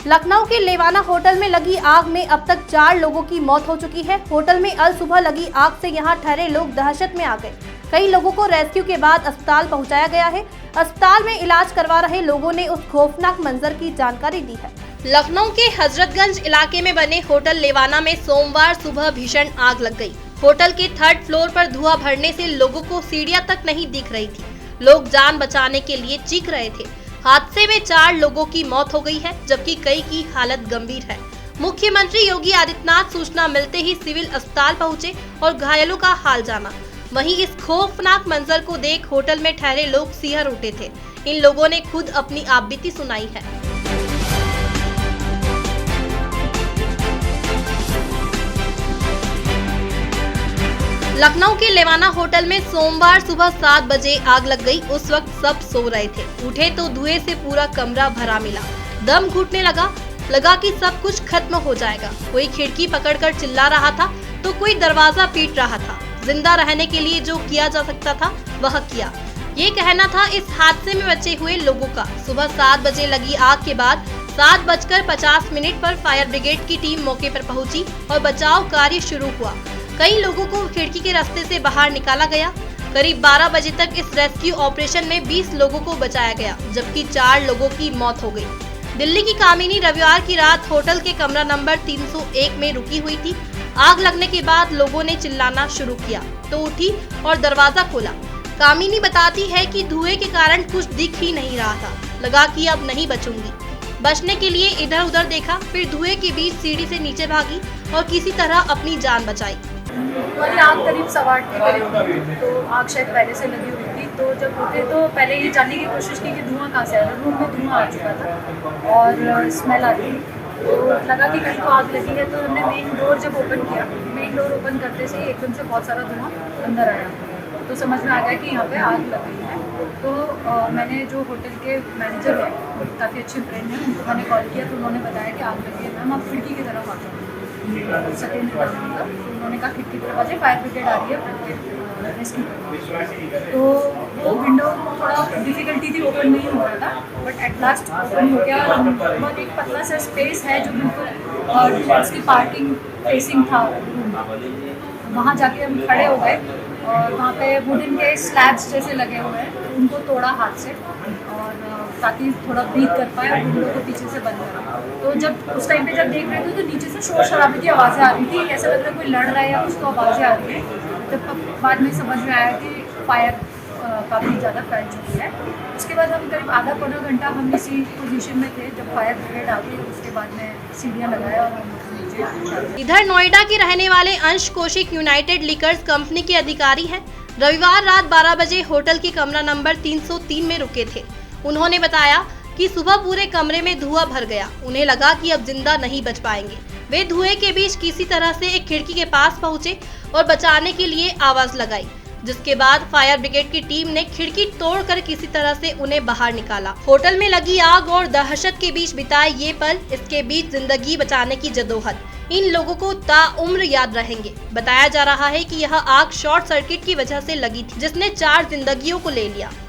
लखनऊ के लेवाना होटल में लगी आग में अब तक 4 लोगों की मौत हो चुकी है। होटल में अल सुबह लगी आग से यहां ठहरे लोग दहशत में आ गए। कई लोगों को रेस्क्यू के बाद अस्पताल पहुंचाया गया है। अस्पताल में इलाज करवा रहे लोगों ने उस खौफनाक मंजर की जानकारी दी है। लखनऊ के हजरतगंज इलाके में बने होटल लेवाना में सोमवार सुबह भीषण आग लग गई। होटल के 3rd फ्लोर पर धुआं भरने से लोगों को सीढ़ियां तक नहीं दिख रही थी। लोग जान बचाने के लिए चीख रहे थे। हादसे में 4 लोगों की मौत हो गई है, जबकि कई की हालत गंभीर है। मुख्यमंत्री योगी आदित्यनाथ सूचना मिलते ही सिविल अस्पताल पहुंचे और घायलों का हाल जाना। वहीं इस खौफनाक मंजर को देख होटल में ठहरे लोग सिहर उठे थे। इन लोगों ने खुद अपनी आपबीती सुनाई है। लखनऊ के लेवाना होटल में सोमवार सुबह 7 बजे आग लग गई। उस वक्त सब सो रहे थे। उठे तो धुएं से पूरा कमरा भरा मिला। दम घुटने लगा कि सब कुछ खत्म हो जाएगा। कोई खिड़की पकड़कर चिल्ला रहा था तो कोई दरवाजा पीट रहा था। जिंदा रहने के लिए जो किया जा सकता था वह किया, ये कहना था इस हादसे में बचे हुए लोगों का। सुबह 7 बजे लगी आग के बाद 7:50 पर फायर ब्रिगेड की टीम मौके पर पहुंची और बचाव कार्य शुरू हुआ। कई लोगों को खिड़की के रास्ते से बाहर निकाला गया। करीब 12 बजे तक इस रेस्क्यू ऑपरेशन में 20 लोगों को बचाया गया, जबकि 4 लोगों की मौत हो गई। दिल्ली की कामिनी रविवार की रात होटल के कमरा नंबर 301 में रुकी हुई थी। आग लगने के बाद लोगों ने चिल्लाना शुरू किया तो उठी और दरवाजा खोला। कामिनी बताती है कि धुएं के कारण कुछ दिख ही नहीं रहा था। लगा कि अब नहीं बचूंगी। बचने के लिए इधर उधर देखा, फिर धुएं के बीच सीढ़ी से नीचे भागी और किसी तरह अपनी जान बचाई। हमारी आग करीब 8:15 के करीब, तो आग शायद पहले से लगी हुई थी। तो जब उठे तो पहले ये जानने की कोशिश की कि धुआं कहाँ से आ रहा है। रूम में धुआं आ चुका था और स्मेल आ रही थी। तो लगा कि कहीं तो आग लगी है। तो हमने मेन डोर जब ओपन किया, मेन डोर ओपन करते से एकदम से बहुत सारा धुआं अंदर आया। तो समझ में आ गया कि यहाँ पे आग लग गई है। तो मैंने जो होटल के मैनेजर हैं, काफ़ी अच्छे फ्रेंड हैं, उनको मैंने कॉल किया तो उन्होंने बताया कि आग लगी है। मैम आप खिड़की की तरफ आ जाओ। सेकेंड फ्लोर का उन्होंने कहा खिड़की की तरफ आ जाए, फायर ब्रिगेड आ रही है रेस्क्यू। तो वो विंडो थोड़ा डिफिकल्टी थी, ओपन नहीं हो रहा था, बट एट लास्ट ओपन हो गया। बहुत एक पतला सा स्पेस है जो बिल्कुल उसकी पार्किंग फेसिंग था, वहाँ जाके हम खड़े हो गए और वहाँ पे वुडन के स्लैब्स जैसे लगे हुए हैं, उनको तोड़ा हाथ से और ताकि थोड़ा ब्रीथ कर पाए। विंडो को पीछे से बंद करा। तो जब उस टाइम पे जब देख रहे थे तो नीचे से शोर शराबे की आवाज़ें आ रही थी। ऐसा लग रहा है कोई लड़ रहा है या कुछ, तो आवाज़ें आ रही है। तब बाद में समझ में आया कि फायर काफ़ी ज़्यादा फैल चुकी है। उसके बाद हम करीब आधा पौना घंटा हम इसी पोजीशन में थे जब फायर ब्रिगेड आ गई। उसके बाद में सीढ़ियाँ लगाया और हम नीचे। इधर नोएडा के रहने वाले अंश कौशिक यूनाइटेड लिकर्स कंपनी के अधिकारी हैं। रविवार रात 12 बजे होटल के कमरा नंबर 303 में रुके थे। उन्होंने बताया कि सुबह पूरे कमरे में धुआं भर गया। उन्हें लगा कि अब जिंदा नहीं बच पाएंगे। वे धुएं के बीच किसी तरह से एक खिड़की के पास पहुंचे और बचाने के लिए आवाज लगाई, जिसके बाद फायर ब्रिगेड की टीम ने खिड़की तोड़कर किसी तरह से उन्हें बाहर निकाला। होटल में लगी आग और दहशत के बीच बिताए ये पल, इसके बीच जिंदगी बचाने की जदोहद इन लोगों को ताउम्र याद रहेंगे। बताया जा रहा है कि यह आग शॉर्ट सर्किट की वजह से लगी थी, जिसने 4 जिंदगियों को ले लिया।